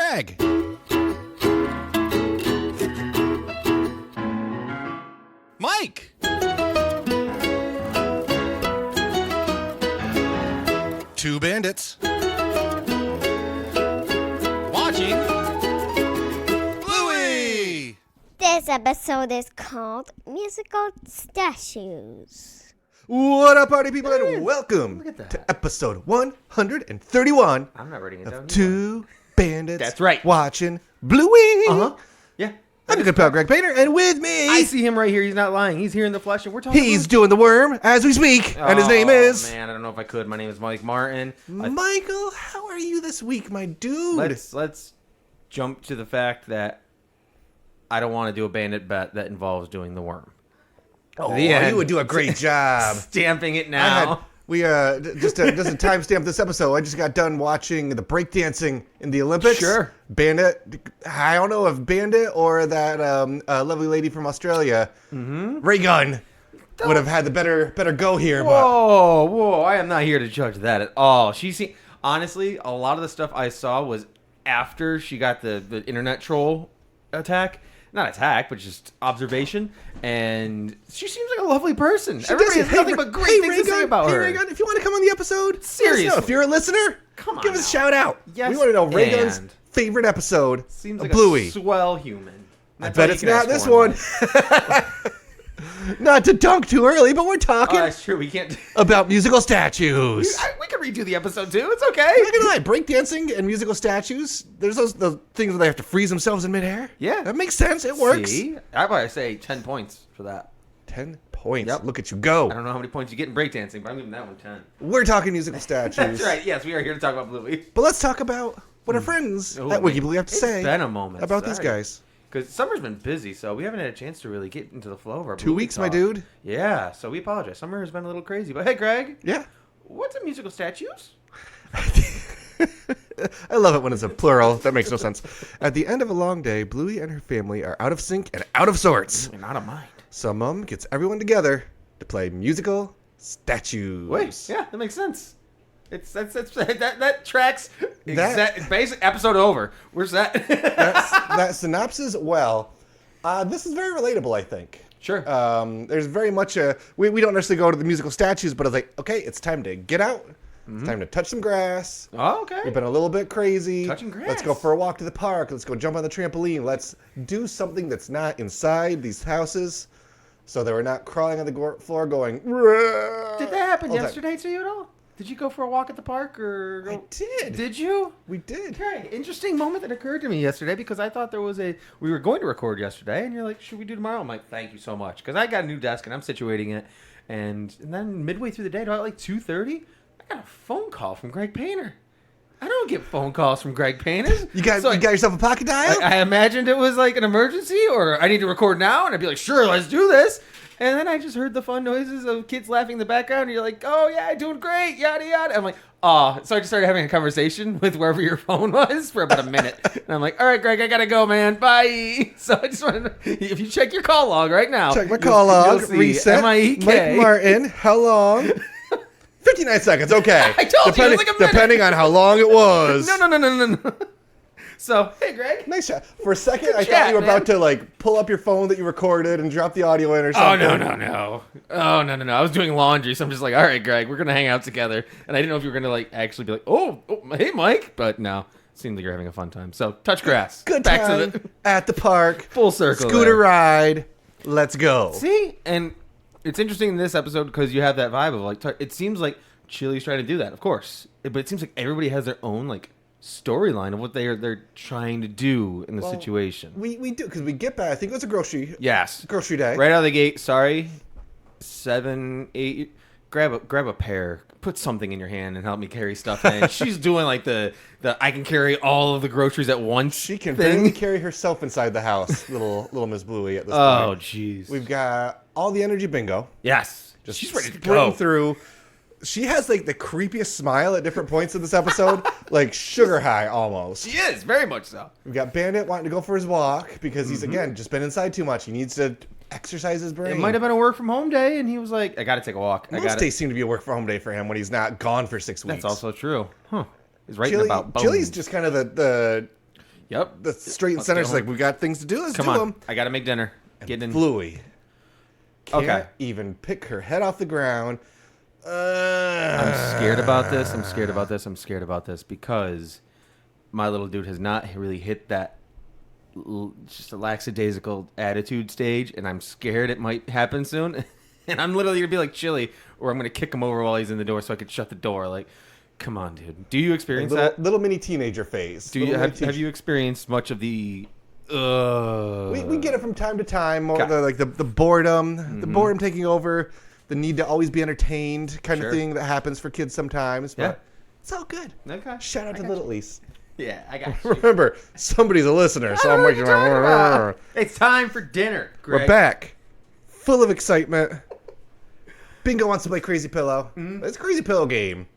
Greg. Mike. Two bandits. Watching Bluey. This episode is called Musical Statues. What up, party people, and welcome to episode 131 I'm not writing it down. of Two Bandits. That's right. Watching Bluey. Yeah. I'm your good pal, Greg Painter, and with me, I see him right here. He's not lying. He's here in the flesh, and we're talking. he's doing the worm as we speak, and his name is... Man, I don't know if I could. My name is Mike Martin. Michael, how are you this week, my dude? Let's jump to the fact that I don't want to do a bandit bet that involves doing the worm. Oh, The end. you would do a great job. Stamping it now. Just to timestamp this episode, I just got done watching the breakdancing in the Olympics. Sure. Bandit, I don't know if Bandit or that lovely lady from Australia, Ray Gunn, would have had the better go here. Whoa! I am not here to judge that at all. Honestly, a lot of the stuff I saw was after she got the internet troll attack. Not attack, but just observation. And she seems like a lovely person. Everybody has nothing but great things to say about her. Ray Gunn, if you want to come on the episode, Seriously. let us know. If you're a listener, Come on give us a now. shout out. Yes, we want to know Ray Gunn's and- favorite episode Seems of like Bluey. a swell human. I That's bet all it's you can not ask this for in one. life. Not to dunk too early, but we're talking Oh, that's true. We can't. about musical statues. We can redo the episode too. It's okay. I'm not gonna lie, breakdancing and musical statues, there's the things where they have to freeze themselves in midair. Yeah. That makes sense. It works. See? I probably say 10 points for that. 10 points. Yep. Look at you go. I don't know how many points you get in breakdancing, but I'm giving that one 10. We're talking musical statues. That's right. Yes, we are here to talk about Bluey. But let's talk about what our friends Oh, at WikiBlue have to it's say been a moment. about these guys. Because summer's been busy, so we haven't had a chance to really get into the flow of our 2 Bluey weeks, my talk. dude. Yeah, so we apologize. Summer has been a little crazy. But hey, Greg, Yeah. what's a musical statues? I love it when it's a plural. That makes no sense. At the end of a long day, Bluey and her family are out of sync and out of sorts. Not a mind. So Mom gets everyone together to play musical statues. Wait, yeah, that makes sense. That tracks. That- Basic episode over. Where's that? That synopsis, well, this is very relatable, I think. Sure. There's very much we don't necessarily go to the musical statues, but it's like, okay, it's time to get out. It's time to touch some grass. Oh, okay. We've been a little bit crazy. Touching grass. Let's go for a walk to the park. Let's go jump on the trampoline. Let's do something that's not inside these houses so that we're not crawling on the floor going, "Rah!" Did that happen all the time. yesterday to you at all? Did you go for a walk at the park or? I did. Did you? We did. Okay, interesting moment that occurred to me yesterday because I thought we were going to record yesterday, and you're like, should we do tomorrow? I'm like, thank you so much, because I got a new desk and I'm situating it, and then midway through the day, about like 2:30, I got a phone call from Greg Painter. I don't get phone calls from Greg Painter. You got yourself a pocket dial? I imagined it was like an emergency, or I need to record now, and I'd be like, sure, let's do this. And then I just heard the fun noises of kids laughing in the background, and you're like, oh, yeah, doing great, yada, yada. I'm like, oh. So I just started having a conversation with wherever your phone was for about a minute. And I'm like, all right, Greg, I got to go, man. Bye. So I just wanted to, if you check your call log right now. Check my call log. You'll see Reset. Mike Mike Martin. How long? 59 seconds. Okay. I told you, it was like a minute. Depending on how long it was. No. So, hey, Greg. Nice shot. For a second, Good I chat, thought you were man. about to like pull up your phone that you recorded and drop the audio in or Oh, something. no. Oh, no. I was doing laundry, so I'm just like, all right, Greg, we're going to hang out together. And I didn't know if you were going to like actually be like, oh, hey, Mike. But no, seems like you're having a fun time. So, touch grass. Good Back time to the at the park. full circle. Scooter there. ride. Let's go. See? And it's interesting in this episode because you have that vibe of like, it seems like Chili's trying to do that, of course. But it seems like everybody has their own like storyline of what they're trying to do in the situation. We do, because we get back. I think it was a grocery day. Right out of the gate. Sorry, 7, 8. Grab a pear. Put something in your hand and help me carry stuff in. She's doing like the I can carry all of the groceries at once. She can thing. barely carry herself inside the house, little Miss Bluey at this Oh, point. jeez. We've got all the energy bingo. Yes. Just She's ready to sprinting go. through. She has like the creepiest smile at different points in this episode, like sugar high almost. She is very much so. We've got Bandit wanting to go for his walk because he's again just been inside too much. He needs to exercise his brain. It might have been a work from home day, and he was like, "I got to take a walk." Most days seem to be a work from home day for him when he's not gone for 6 weeks. That's also true. Huh? He's writing about bones. Chili's just kind of the Yep. the straight and Let's center. go She's like, home. we got things to do. Let's Come do on. them. I got to make dinner. Get in. Bluey can't Okay. even pick her head off the ground. I'm scared about this. I'm scared about this. I'm scared about this because my little dude has not really hit that just a lackadaisical attitude stage, and I'm scared it might happen soon. And I'm literally gonna be like Chili, or I'm gonna kick him over while he's in the door so I could shut the door. Like, come on, dude. Do you experience that? Little mini teenager phase. Do you have you experienced much of the? We get it from time to time. More Okay. the boredom, the boredom taking over, the need to always be entertained kind Sure. of thing that happens for kids sometimes. But Yeah. it's all good. Okay. Shout out to little Elise. Yeah, I got you. Remember, somebody's a listener, so I'm making my. It's time for dinner. Greg. We're back, full of excitement. Bingo wants to play Crazy Pillow. It's a Crazy Pillow game.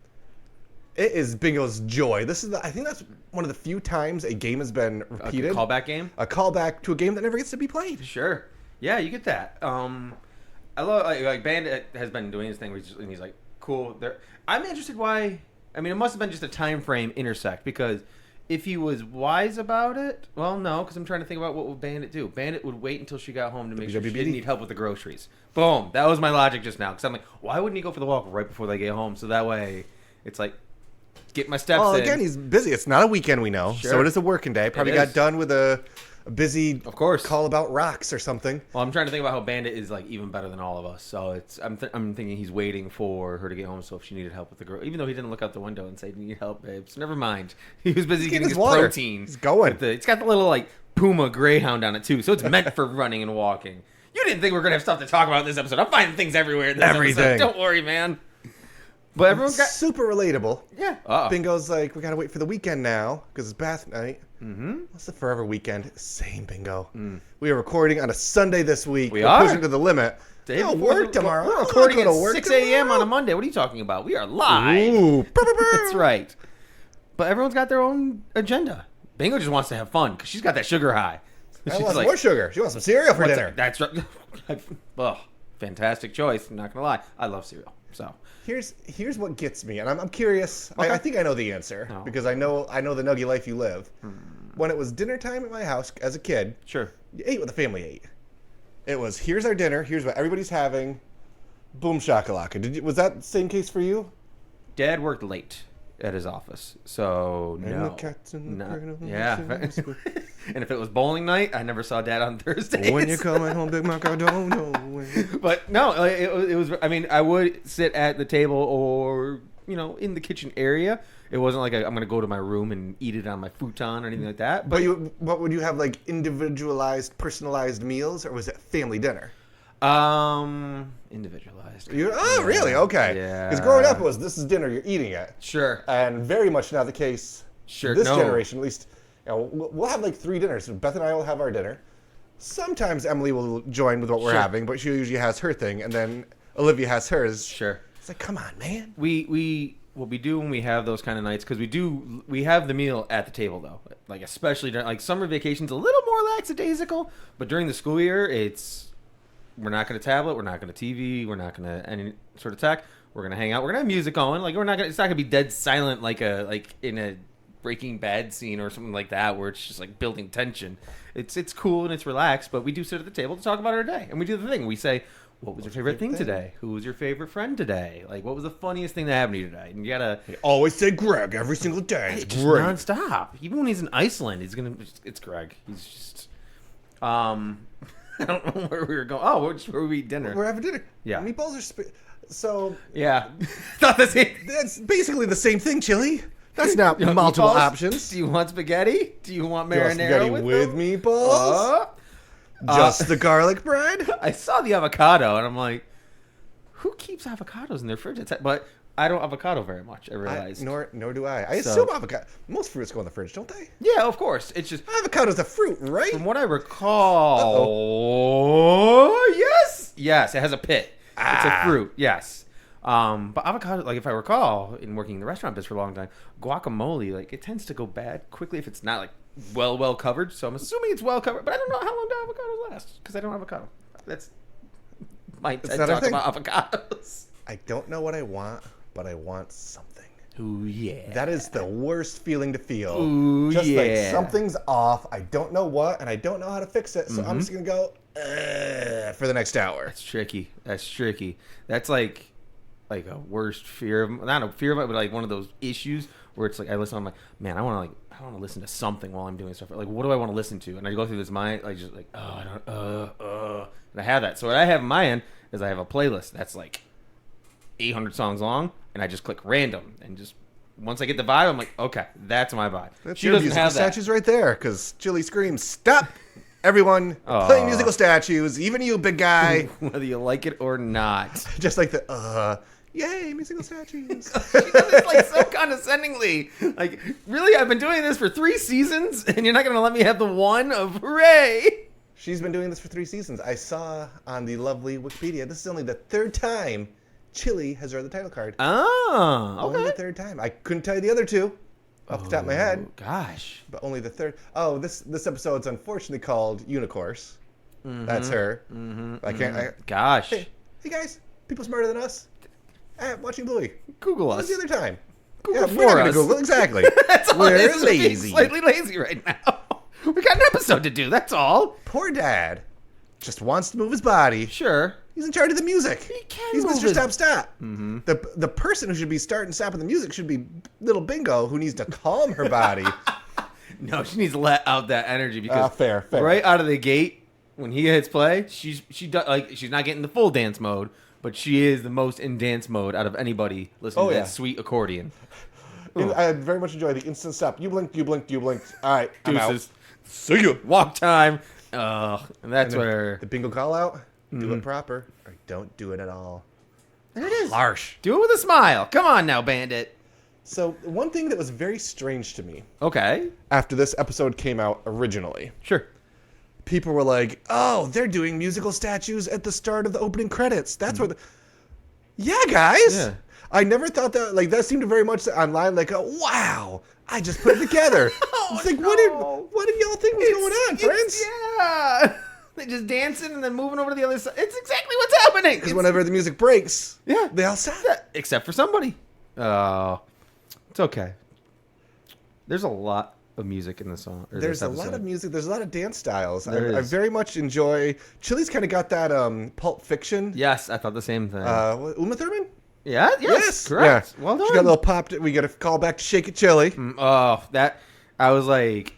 It is Bingo's joy. This is I think that's one of the few times a game has been repeated. A callback game. A callback to a game that never gets to be played. Sure. Yeah, you get that. I love like Bandit has been doing his thing, and he's like, cool. I'm interested why. I mean, it must have been just a time frame intersect because if he was wise about it, well, no, because I'm trying to think about what would Bandit do. Bandit would wait until she got home to make sure she didn't need help with the groceries. Boom. That was my logic just now. Because I'm like, why wouldn't he go for the walk right before they get home? So that way, it's like, get my steps in. Again, he's busy. It's not a weekend, we know. Sure. So it is a working day. Probably It got is. done with a busy Of course. call about rocks or something. Well, I'm trying to think about how Bandit is like even better than all of us. So I'm thinking he's waiting for her to get home. So if she needed help with the girl, even though he didn't look out the window and say, "Do you need help, babes?" Never mind. He was busy getting his water. protein. He's going. It's got the little like Puma Greyhound on it too, so it's meant for running and walking. You didn't think we were gonna have stuff to talk about in this episode? I'm finding things everywhere in this Everything. episode. Don't worry, man. But everyone got Super relatable. yeah. Bingo's like, we gotta wait for the weekend now because it's bath night. What's the forever weekend? Same, Bingo. We are recording on a Sunday this week. We We're are. pushing to the limit. Day I'll before work the- tomorrow. We're I'll recording go at to work 6 a.m. on a tomorrow. Monday. What are you talking about? We are live. Ooh. That's right. But everyone's got their own agenda. Bingo just wants to have fun because she's got that sugar high. I want some more sugar. She wants some cereal for dinner. That's right. Oh, fantastic choice. I'm not gonna lie. I love cereal. So Here's what gets me, and I'm curious. I think I know the answer Oh. because I know the nuggy life you live. When it was dinner time at my house as a kid, sure. you ate what the family ate. It was here's our dinner, here's what everybody's having. Boom shakalaka. Was that the same case for you? Dad worked late at his office, so And no. the cat's in the No. cradle, Yeah. And if it was bowling night, I never saw Dad on Thursdays. When you're coming home, Big Mac, I don't know when. But no, it was. I mean, I would sit at the table or in the kitchen area. It wasn't like I'm going to go to my room and eat it on my futon or anything like that. But what would you have, like individualized, personalized meals, or was it family dinner? Individualized. Really? Okay. Yeah. Because growing up, it was this is dinner, you're eating it. Sure. And very much now the case. Sure. This no. generation, at least, we'll have like 3 dinners. Beth and I will have our dinner. Sometimes Emily will join with what we're Sure. having, but she usually has her thing, and then Olivia has hers. Sure. It's like, come on, man. We what we do when we have those kind of nights because we have the meal at the table though, like especially during like summer vacations a little more lackadaisical, but during the school year we're not going to tablet, we're not going to TV, we're not going to any sort of tech, we're going to hang out, we're going to have music going, like it's not going to be dead silent like in a Breaking Bad scene or something like that where it's just like building tension. It's cool and it's relaxed, but we do sit at the table to talk about our day, and we do the thing we say, what was your favorite thing today? Who was your favorite friend today? Like, what was the funniest thing that happened to you today? And you gotta Always say Greg every single day. It's just great. nonstop. Even when he's in Iceland, it's Greg. He's just I don't know where we were going. Oh, where we eat dinner? We're having dinner. Yeah. Meatballs are so. Yeah, not the same. That's basically the same thing, Chili. That's not You want multiple meatballs? options. Do you want spaghetti? Do you want You want marinara spaghetti with with them? meatballs? Just the garlic bread? I saw the avocado and I'm like, who keeps avocados in their fridge? But I don't avocado very much. I realized. Nor do I. I So- assume avocado. Most fruits go in the fridge, don't they? Yeah, of course. It's just Avocado's a fruit, right? from what I recall. Yes, it has a pit. It's a fruit. Yes. But avocado, like if I recall, in working in the restaurant biz for a long time, guacamole, like it tends to go bad quickly if it's not like well covered. So I'm assuming it's well covered, but I don't know how long do avocados last because I don't have avocado. That's my TED not our talk thing. about avocados. I don't know what I want, but I want something. Ooh, yeah. That is the worst feeling to feel. Ooh, just like yeah. something's off. I don't know what, and I don't know how to fix it. So I'm just gonna go for the next hour. That's tricky. That's like a worst fear of, not a fear of it, but like one of those issues where it's like I listen, I'm like, man, I want to listen to something while I'm doing stuff. Like, what do I want to listen to? And I go through this mind, like just like, I don't, and I have that. So what I have on my end is I have a playlist that's like 800 songs long, and I just click random, and just once I get the vibe, I'm like, okay, that's my vibe. She doesn't have that. Statues right there, because Chili screams, "Stop! Everyone, play musical statues, even you, big guy." Whether you like it or not. Just like the yay, musical statues. She does it like so condescendingly. Like, really, I've been doing this for 3 seasons, and you're not gonna let me have the one of hooray? She's been doing this for 3 seasons. I saw on the lovely Wikipedia. This is only the 3rd time Chili has read the title card. Oh, okay. Only the 3rd time. I couldn't tell you the other 2 off the top of my head. Gosh. But only the 3rd. Oh, this episode's unfortunately called Unicourse. That's her. I can't. Gosh. Hey guys, people smarter than us. Watching Bluey. Google What us. was the other time? Google we're not for gonna us. Google exactly. That's all We're it is. We're being lazy. slightly lazy right now. We got an episode to do. That's all. Poor dad just wants to move his body. Sure. He's in charge of the music. He can He's move Mr. his- Stop Stop. The person who should be starting stopping the music should be little Bingo, who needs to calm her body. No, she needs to let out that energy because fair. right out of the gate when he hits play, she's not getting the full dance mode, but she is the most in dance mode out of anybody listening to yeah. that sweet accordion. I very much enjoy the instant stop. You blinked, you blinked, you blinked. All right, I'm out. Deuces. See you. Walk time. And that's where The bingo call out. Do it proper, or don't do it at all. there it is. Harsh. Do it with a smile. Come on now, Bandit. So one thing that was very strange to me Okay. after this episode came out originally, Sure. people were like, "Oh, they're doing musical statues at the start of the opening credits." That's what. Yeah, guys. Yeah. I never thought that. Like that seemed very much online. Like, wow, I just put it together. It's like, what did y'all think was going on, friends? Yeah. They just dancing and then moving over to the other side. It's exactly what's happening. Because whenever the music breaks, Yeah. they all stop. Except for somebody. Oh, it's okay. There's a lot of music in the song. There's a lot of music. There's a lot of dance styles. There I is. very much enjoy. Chili's kind of got that Pulp Fiction. Yes, I thought the same thing. Uma Thurman. Yeah. Yes. Correct. Yeah. Well done. She got a little popped. We got a call back to Shake It Chili. Oh, that I was like,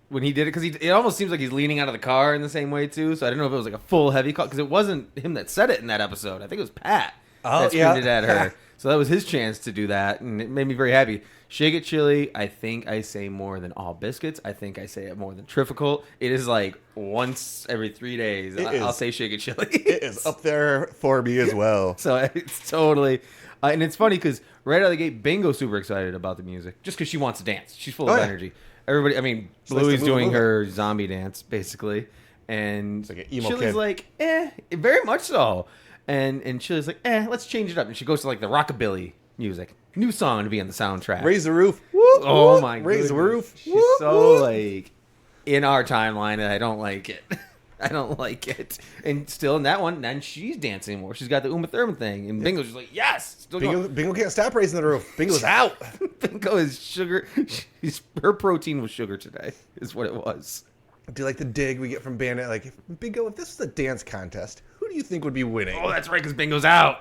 when he did it, because it almost seems like he's leaning out of the car in the same way too. So I didn't know if it was like a full heavy call because it wasn't him that said it in that episode. I think it was Pat that screamed it at her. So that was his chance to do that, and it made me very happy. Shake It Chili, I think I say more than All Biscuits. I think I say it more than Trifficult. It is like once every 3 days. I'll say Shake It Chili. It is up there for me as well. So it's totally, and it's funny because right out of the gate, Bingo's super excited about the music just because she wants to dance. She's full of energy. Everybody, I mean, Bluey's doing her zombie dance basically, and like an emo Chili's kid. like, very much so, and Chili's like, let's change it up, and she goes to like the rockabilly music, new song to be on the soundtrack. Raise the roof. Oh my god, Raise the roof. She's so like in our timeline, and I don't like it. I don't like it. And still in that one, then she's dancing more. She's got the Uma Thurman thing, and Bingo's just like, yes, still going. Bingo can't stop raising the roof. Bingo's out. Bingo is sugar. Her protein was sugar today, is what it was. Do you like the dig we get from Bandit? Like, Bingo, if this was a dance contest, who do you think would be winning? Oh, that's right, because Bingo's out.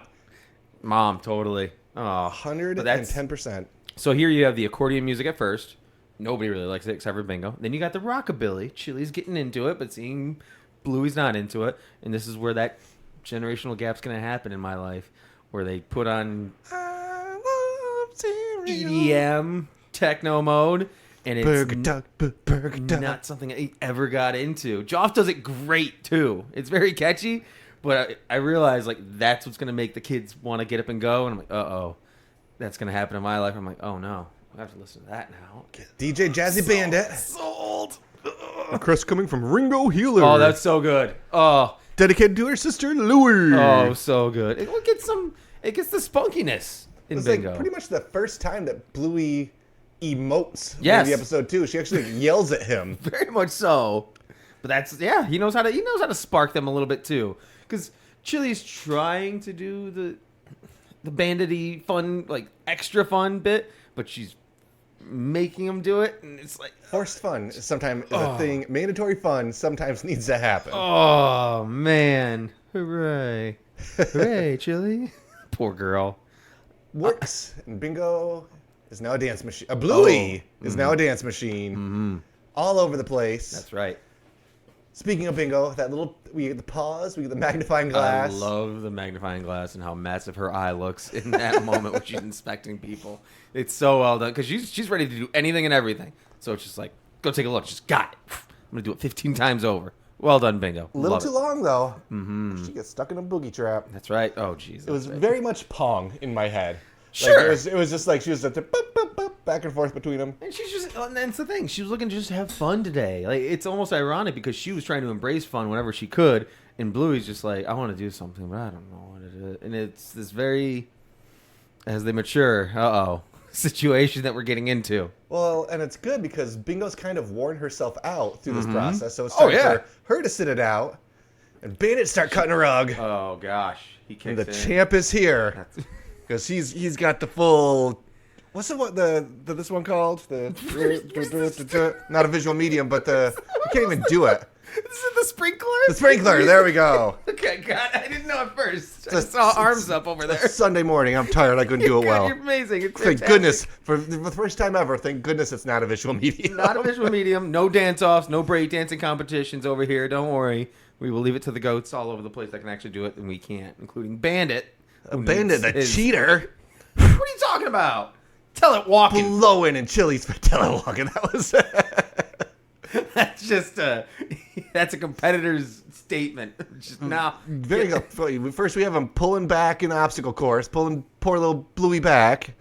Mom, totally. Oh, 110%. So here you have the accordion music at first. Nobody really likes it except for Bingo. Then you got the rockabilly. Chili's getting into it, but seeing Bluey's not into it. And this is where that generational gap's going to happen in my life, where they put on EDM techno mode, and it's not something I ever got into. Joff does it great too. It's very catchy, but I realize like that's what's gonna make the kids want to get up and go, and I'm like, oh, that's gonna happen in my life. I'm like, oh no, I have to listen to that now. DJ Jazzy Bandit. Sold. Chris coming from Ringo Healer. Oh, that's so good. Oh, dedicated to her sister Louie. oh, so good. It gets the spunkiness in It's Bingo. like pretty much the first time that Bluey emotes Yes. in the episode too. She actually yells at him. Very much so. But that's he knows how to spark them a little bit too. Because Chili's trying to do the bandity fun, like extra fun bit, but she's making them do it, and it's like Forced fun sometimes is a thing. Mandatory fun sometimes needs to happen. oh man, hooray, hooray, Chili, poor girl. Works. And Bingo is now a dance machine. A Bluey is now a dance machine. All over the place. That's right. Speaking of Bingo, we get the pause, we get the magnifying glass. I love the magnifying glass and how massive her eye looks in that moment when she's inspecting people. It's so well done because she's ready to do anything and everything. So it's just like, go take a look. She's got it. I'm gonna do it 15 times over. Well done, Bingo. A little Love too it. long though. She gets stuck in a boogie trap. That's right. Oh, jeez. It was very much Pong in my head. Sure. Like, it was just like she was boop, boop, boop, back and forth between them. And she's just, and that's the thing. She was looking to just have fun today. Like, it's almost ironic because she was trying to embrace fun whenever she could. And Bluey's just like, I want to do something, but I don't know what it is. And it's this very, as they mature, situation that we're getting into. Well, and it's good because Bingo's kind of worn herself out through this process. So it's time for her to sit it out. And Bandit start cutting a rug. Oh, gosh. He And kicks the in. champ is here. Because he's got the full... What's this one called? Not a visual medium, but I can't even do it. Is it the sprinkler? The sprinkler. There we go. Okay, God, I didn't know at first. I saw arms up over there. Sunday morning. I'm tired. I couldn't do it God, well. You're amazing. It's Thank fantastic. goodness. For the first time ever, thank goodness it's not a visual medium. Not a visual medium. No dance-offs. No breakdancing competitions over here. Don't worry. We will leave it to the goats all over the place that can actually do it, and we can't, including Bandit. Bandit, the cheater. What are you talking about? Tell it walking. Blowing and Chili's for walking. That was... That's just that's a competitor's statement. Just now. Very good. First we have him pulling back in the obstacle course, pulling poor little Bluey back.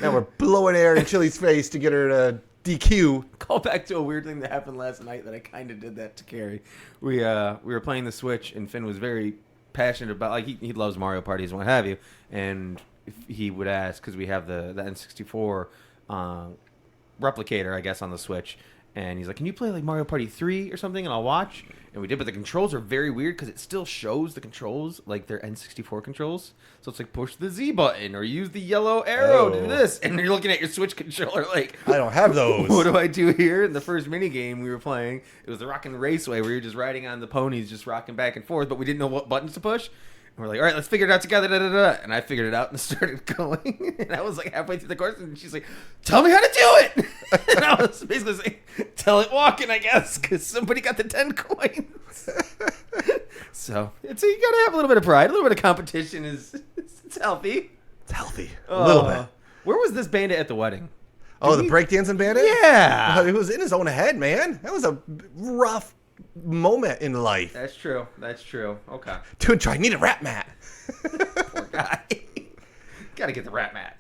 Now we're blowing air in Chili's face to get her to DQ. Call back to a weird thing that happened last night that I kind of did that to Carrie. We were playing the Switch and Finn was very passionate about, like, he loves Mario parties and what have you, and if he would ask because we have the N64 replicator, I guess, on the Switch. And he's like, can you play like Mario Party 3 or something? And I'll watch. And we did, but the controls are very weird because it still shows the controls like they're N64 controls. So it's like push the Z button or use the yellow arrow to do this. And you're looking at your Switch controller like, I don't have those. what do I do here? In the first mini game we were playing, it was the Rockin' Raceway where you're just riding on the ponies, just rocking back and forth, but we didn't know what buttons to push. And we're like, all right, let's figure it out together. Da, da, da. And I figured it out and started going. And I was like halfway through the course, and she's like, tell me how to do it. And I was basically saying, tell it walking, I guess, because somebody got the 10 coins. So you got to have a little bit of pride. A little bit of competition it's healthy. It's healthy. A little bit. Where was this bandit at the wedding? Oh, the breakdancing bandit? Yeah. It was in his own head, man. That was a rough moment in life. That's true. Okay. Dude, try. I need a rap mat. Poor guy. Got to get the rat mat.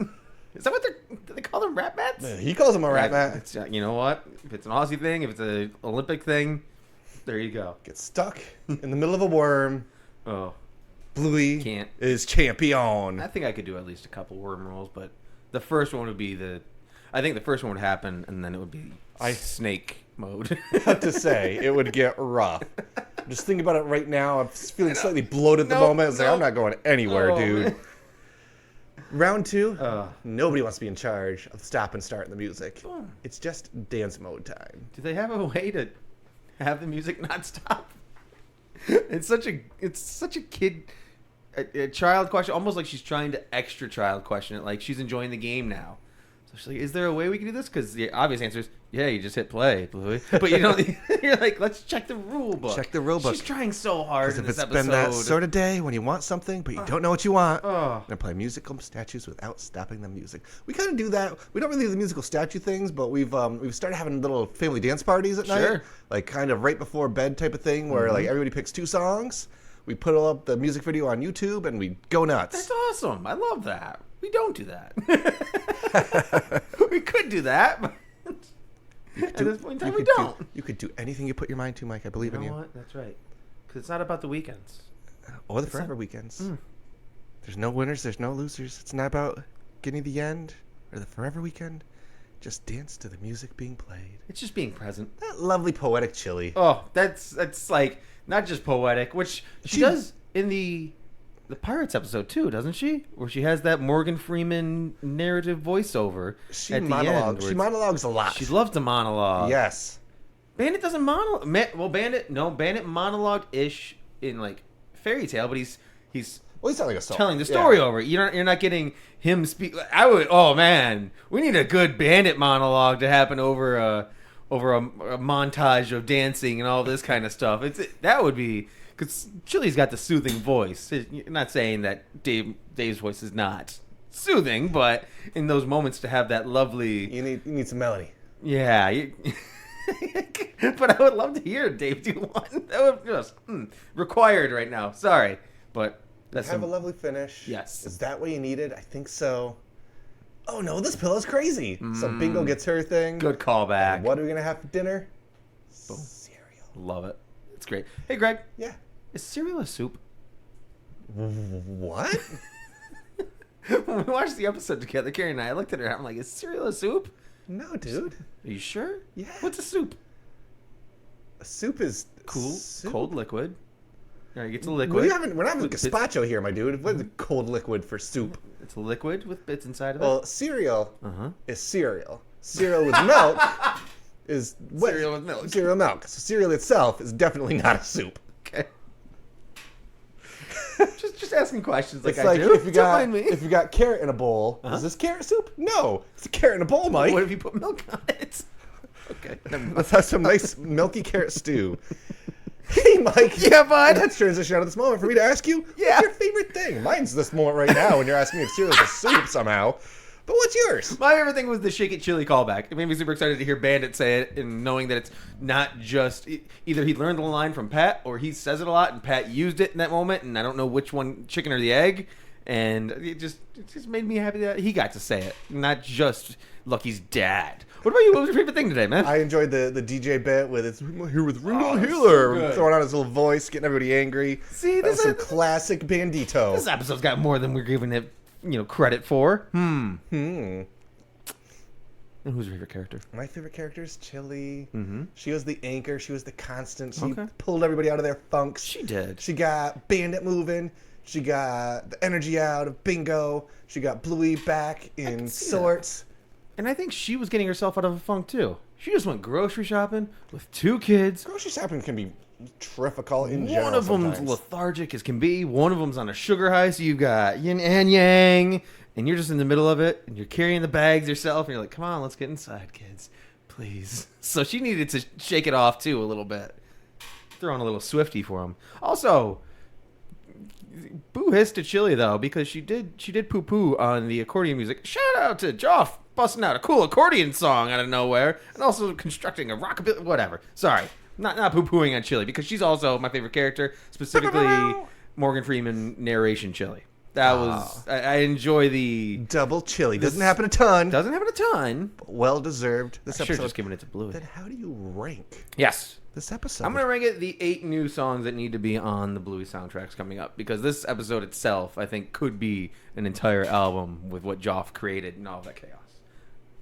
Is that what do they call them, rat mats? He calls him a rap mat. It's, you know what? If it's an Aussie thing, if it's an Olympic thing, there you go. Gets stuck in the middle of a worm. Oh, Bluey Can't. is champion. I think I could do at least a couple worm rolls, but the first one would be I think the first one would happen, and then it would be snake mode. I have to say, it would get rough. Just thinking about it right now. I'm feeling slightly bloated at the moment. It's like, I'm not going anywhere, dude. Man. Round 2, nobody wants to be in charge of stop and starting the music. Oh. It's just dance mode time. Do they have a way to have the music not stop? It's such a kid, a child question, almost like she's trying to extra child question it, like she's enjoying the game now. So she's like, is there a way we can do this? Because the obvious answer is, yeah, you just hit play, Bluey. But you don't. You're like, let's check the rule book. Check the rule book. She's trying so hard in If this it's episode. been that sort of day when you want something, but you don't know what you want, Oh. then play musical statues without stopping the music. We kind of do that. We don't really do the musical statue things, but we've started having little family dance parties at night, Sure. like kind of right before bed type of thing, where like everybody picks 2 songs. We put up the music video on YouTube and we go nuts. That's awesome. I love that. We don't do that. We could do that, but at this point in time, we don't. You could do anything you put your mind to, Mike. I believe in You you. know what? That's right. Because it's not about the weekends. Or the forever weekends. There's no winners. There's no losers. It's not about getting the end or the forever weekend. Just dance to the music being played. It's just being present. That lovely poetic Chili. Oh, that's like not just poetic, which she does in the the Pirates episode too, doesn't she? Where she has that Morgan Freeman narrative voiceover She at the end. monologues. where She it's- monologues a lot. She loves to monologue. Yes. Bandit doesn't monologue. Bandit monologue-ish in like Fairy Tale, but he's Well, he's telling a story. telling the story Yeah. over. You're not getting him speak. I would. Oh man, we need a good Bandit monologue to happen over a montage of dancing and all this kind of stuff. That would be because Chili's got the soothing voice. You're not saying that Dave's voice is not soothing, but in those moments to have that lovely. You need some melody. Yeah. But I would love to hear Dave do one. That would just required right now. Sorry, but that's Have a lovely finish. Yes. Is that what you needed? I think so. Oh no, this pillow's crazy. So Bingo gets her thing. good callback. What are we gonna have for dinner? Cereal. Love it. It's great. Hey, Greg, Yeah. is cereal a soup? What? When we watched the episode together, Carrie and I looked at her. I'm like, is cereal a soup? No, dude. Are you sure? Yeah. What's a soup? A soup is Cool, soup. cold liquid. All right, it's a We're liquid. not having With bits- gazpacho here, my dude. What's a cold liquid for soup? It's a liquid with bits inside of it. Well, cereal Uh-huh. is cereal. Cereal with milk is Cereal with milk. Cereal milk. So cereal itself is definitely not a soup. Okay. just asking questions like It's I like do. if you Don't got mind me. if you got carrot in a bowl, is this carrot soup? No, it's a carrot in a bowl, Mike. What if you put milk on it? Okay. never mind. Let's have some nice milky carrot stew. Hey, Mike. Yeah, bud. Let's transition out of this moment for me to ask you, Yeah. what's your favorite thing? Mine's this moment right now when you're asking me if cereal's a soup somehow. But what's yours? My favorite thing was the Shake It Chili callback. It made me super excited to hear Bandit say it and knowing that it's not just either he learned the line from Pat or he says it a lot and Pat used it in that moment and I don't know which one, chicken or the egg. And it just made me happy that he got to say it, not just Lucky's dad. What about you? What was your favorite thing today, man? I enjoyed the DJ bit with it's here with Ringo Oh, Healer, so good. throwing out his little voice, getting everybody angry. See, That was this some is- classic Bandito. This episode's got more than we're giving it, credit for. And who's your favorite character? My favorite character is Chili. Mhm. She was the anchor. She was the constant. She Okay. pulled everybody out of their funks. She did. She got Bandit moving. She got the energy out of Bingo. She got Bluey back in can see sorts. And I think she was getting herself out of a funk, too. She just went grocery shopping with 2 kids. Grocery shopping can be difficult in general. One of them's sometimes. lethargic as can be. One of them's on a sugar high, so you've got yin and yang, and you're just in the middle of it, and you're carrying the bags yourself, and you're like, come on, let's get inside, kids. Please. So she needed to shake it off, too, a little bit. Throw in a little Swifty for him. Also, boo hiss to Chili, though, because she did poo-poo on the accordion music. Shout out to Joff busting out a cool accordion song out of nowhere, and also constructing a rockabilly, whatever. Sorry. Not poo-pooing on Chili, because she's also my favorite character, specifically Morgan Freeman narration Chili. That was I enjoy the Double Chili. Doesn't happen a ton. doesn't happen a ton. But well deserved. This I should have episode. just given it to Bluey. Then how do you rank Yes. this episode? I'm gonna rank it the 8 new songs that need to be on the Bluey soundtracks coming up because this episode itself I think could be an entire album with what Joff created and all that chaos.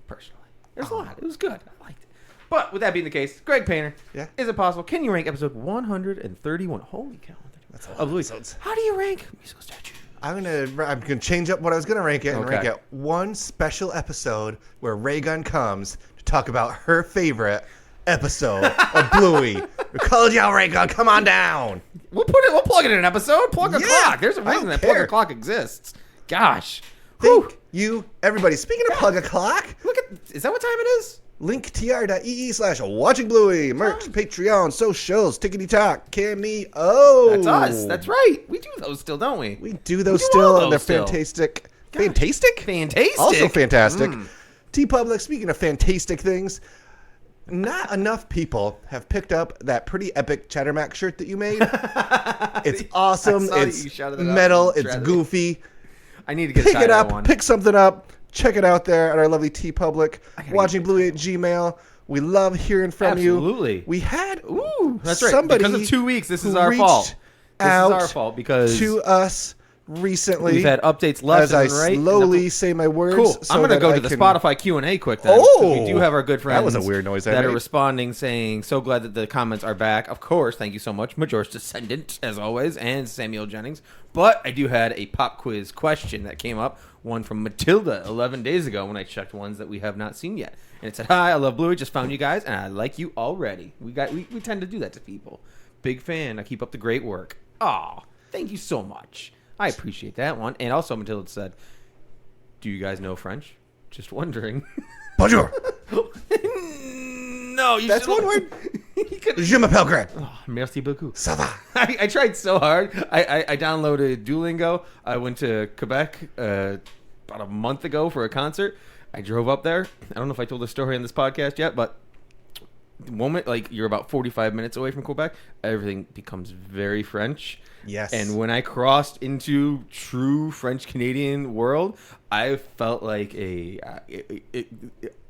Personally, there's a lot. It was good. I liked it. But with that being the case, Greg Painter, Yeah. is it possible? Can you rank episode 131? Holy cow! That's a lot Of of Bluey. episodes. How do you rank musical statues? I'm gonna change up what I was gonna rank it and Okay. rank it one special episode where Raygun comes to talk about her favorite episode of Bluey. We called you out, Raygun. Come on down. We'll plug it in an episode. Plug a Yeah, clock. There's a I reason don't that plug a care. clock exists. Gosh. Whew. Thank you, everybody. Speaking of plug a clock, Look at, is that what time it is? linktr.ee/watching Bluey, merch, Patreon, socials, tickety talk, cameo. That's us. That's right. We do those still, don't we? We do those We do still, all and they're those still. fantastic. Gosh. Fantastic? Fantastic. Also fantastic. T-Public, speaking of fantastic things, not enough people have picked up that pretty epic Chattermack shirt that you made. It's awesome. I saw that It's you shouted it out metal. and It's shredded it. goofy. I need to get Pick a it tie-dye up. one. Pick something up. Check it out there at our lovely T-Public. gotta Watching get Bluey at Gmail. We love hearing from you. Absolutely. We had Ooh, that's right. somebody Because of 2 weeks, this is who our reached fault. This is out our fault because to us recently. We've had updates left as I and right. slowly say my words. Cool. so I'm going to that go I to the can- Spotify Q&A quick then. Oh! We do have our good friends. That was a weird noise I that are made. responding saying, so glad that the comments are back. Of course. Thank you so much. Major's Descendant, as always, and Samuel Jennings. But I do had a pop quiz question that came up. One from Matilda 11 days ago when I checked ones that we have not seen yet. And it said, hi, I love Bluey. Just found you guys, and I like you already. We tend to do that to people. Big fan. I keep up the great work. Aw, thank you so much. I appreciate that one. And also, Matilda said, do you guys know French? Just wondering. Bonjour. No, you That's should've- one word. You could- Je m'appelle Greg. Oh, merci beaucoup. Ça va? I tried so hard. I downloaded Duolingo. I went to Quebec about a month ago for a concert. I drove up there. I don't know if I told the story on this podcast yet, but the moment you're about 45 minutes away from Quebec, everything becomes very French. Yes. And when I crossed into true French Canadian world, I felt like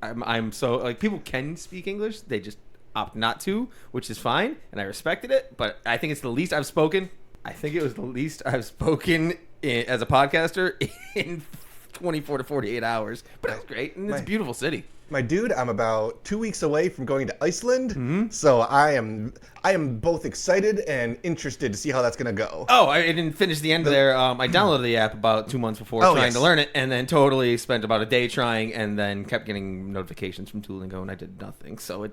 I'm so like people can speak English, they just opt not to, which is fine, and I respected it. But I think it's the least I've spoken. I think it was the least I've spoken as a podcaster in 24 to 48 hours. But it was great, and it's a beautiful city. My dude, I'm about 2 weeks away from going to Iceland, Mm-hmm. so I am both excited and interested to see how that's gonna go. Oh, I didn't finish the end there. I downloaded the app about 2 months before Oh, trying yes. to learn it, and then totally spent about a day trying, and then kept getting notifications from Duolingo, and I did nothing. So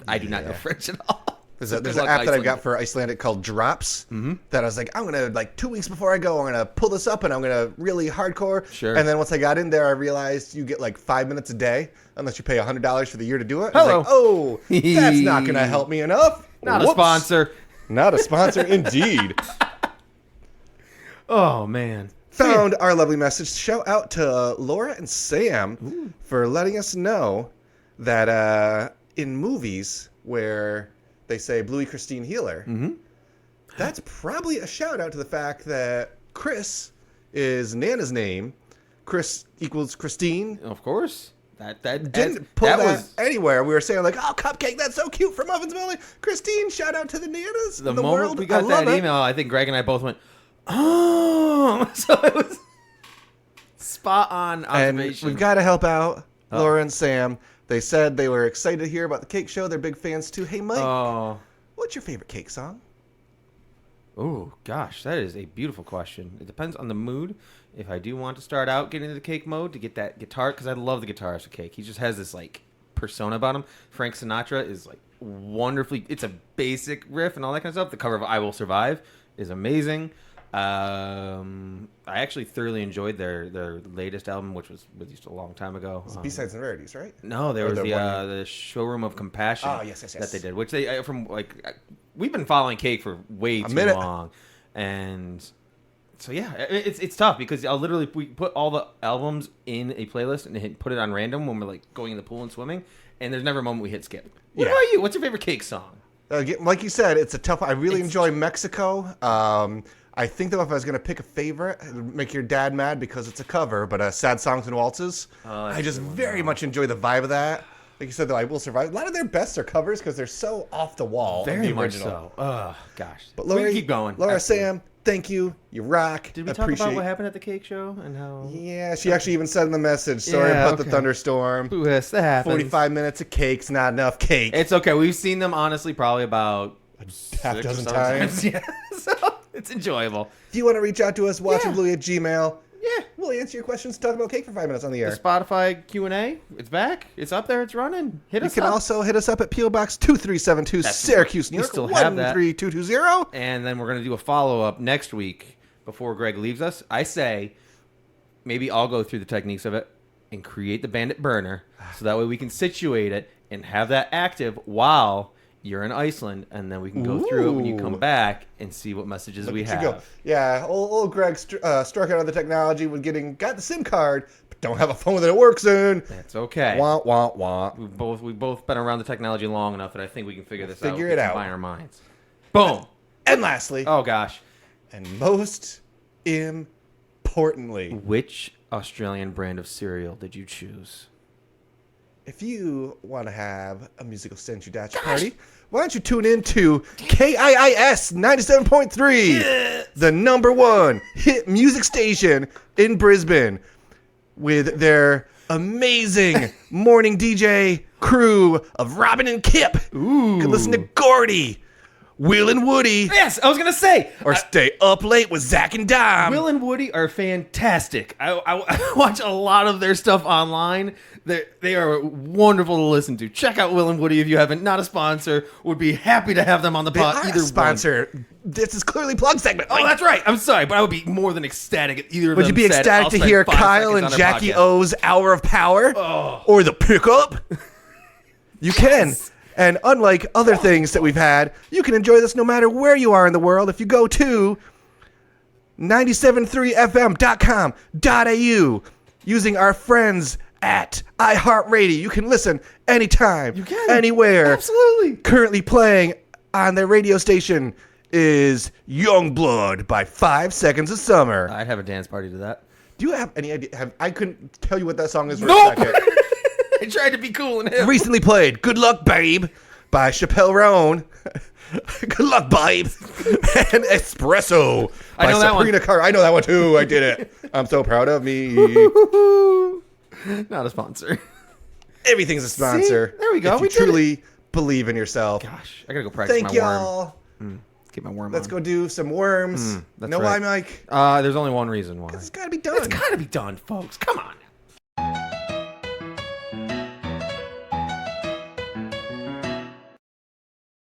I do not know French at all. There's So an good app luck, that I've Iceland. got for Icelandic called Drops that I was like, I'm going to, 2 weeks before I go, I'm going to pull this up and I'm going to really hardcore. Sure. And then once I got in there, I realized you get 5 minutes a day unless you pay $100 for the year to do it. I Hello. was like, oh, that's not going to help me enough. Not a Whoops. sponsor. Not a sponsor indeed. Oh, man. Found our lovely message. Shout out to Laura and Sam for letting us know that in movies where they say Bluey, Christine, Healer, that's probably a shout out to the fact that Chris is Nana's name. Chris equals Christine. Of course. That Didn't pull that that was anywhere. We were saying oh, Cupcake, that's so cute for Muffins Valley. Christine, shout out to the Nanas the in the moment world. we got I love that it. email. I think Greg and I both went, oh. So it was spot on And observation. we've got to help out Laura and Sam. They said they were excited to hear about the cake show. They're big fans too. Hey, Mike, Oh. what's your favorite cake song? Oh, gosh, that is a beautiful question. It depends on the mood. If I do want to start out getting into the cake mode to get that guitar, because I love the guitarist for Cake. He just has this, persona about him. Frank Sinatra is, wonderfully... It's a basic riff and all that kind of stuff. The cover of I Will Survive is amazing. I actually thoroughly enjoyed their latest album, which was released a long time ago. B-sides and rarities, right? No, there Or was the one- the Showroom of Compassion. Oh, yes. That they did, which they we've been following Cake for way too minute. long, and so yeah, it's tough because we put all the albums in a playlist and put it on random when we're going in the pool and swimming, and there's never a moment we hit skip. What Yeah. about you? What's your favorite Cake song? Like you said, it's a tough one. I really enjoy Mexico. I think that if I was going to pick a favorite, it would make your dad mad because it's a cover, but Sad Songs and Waltzes. that's I just very much enjoy the vibe of that. Like you said, though, I Will Survive. A lot of their best are covers because they're so off the wall. Very the much original. so. Oh gosh, But we Laura, can keep going. Laura, Absolutely. Sam, thank you. You rock. Did we talk about what happened at the Cake show and how? Yeah, she actually even said in the message, sorry Yeah, about okay. the thunderstorm. Yes, that happens. 45 minutes of cake's not enough cake. It's okay. We've seen them honestly probably about half 6 or dozen 7 times. Yeah, so it's enjoyable. If you want to reach out to us, Yeah. watchingbluey at Gmail. Yeah. We'll answer your questions, talk about cake for 5 minutes on the air. The Spotify Q&A, it's back. It's up there. It's running. Hit You us can up. also hit us up at P.O. Box 2372, Syracuse, New we York, still have that. 13220. And then we're going to do a follow-up next week before Greg leaves us. I say maybe I'll go through the techniques of it and create the Bandit burner so that way we can situate it and have that active while you're in Iceland, and then we can go through it when you come Ooh. back and see what messages we Look at you have. go. Yeah, old Greg struck out on the technology with got the SIM card, but don't have a phone that it works in. That's okay. Wah, wah, wah. We've both been around the technology long enough that I think we can figure this out. Figure We it can out. Combine our minds. Boom. And lastly, Oh gosh. and most importantly, Which Australian brand of cereal did you choose? if you want to have a musical stench dash party, why don't you tune in to KIIS 97.3, the #1 hit music station in Brisbane, with their amazing morning DJ crew of Robin and Kip. Ooh. You can listen to Gordy, Will and Woody, Yes, I was gonna say. or stay up late with Zach and Dom. Will and Woody are fantastic. I watch a lot of their stuff online. They are wonderful to listen to. Check out Will and Woody if you haven't. Not a sponsor. Would be happy to have them on the They pod. are Either a sponsor. This is clearly plug segment. One. Oh, that's right. I'm sorry, but I would be more than ecstatic if either of Would them you be said, ecstatic "I'll to spend hear 5 Kyle seconds and on their Jackie podcast." O's Hour of Power? Oh. Or the Pickup? You can. And unlike other things that we've had, you can enjoy this no matter where you are in the world if you go to 973fm.com.au using our friends at iHeartRadio. You can listen anytime, You can. anywhere. Absolutely. Currently playing on their radio station is Youngblood by 5 Seconds of Summer. I'd have a dance party to that. Do you have any idea? I couldn't tell you what that song is for Nope. a second. I tried to be cool and hip. Recently played Good Luck Babe by Chappelle Roan. Good Luck Babe. And Espresso by I know that one. Sabrina Carr. I know that one too. I did it. I'm so proud of me. Not a sponsor. Everything's a sponsor. See? There we go. If We you did it. truly believe in yourself. Gosh, I gotta go practice Thank my worm. y'all. Let's get my worm Let's on. go do some worms. that's know right. why, Mike? There's only one reason why. It's got to be done. It's gotta be done, folks. Come on.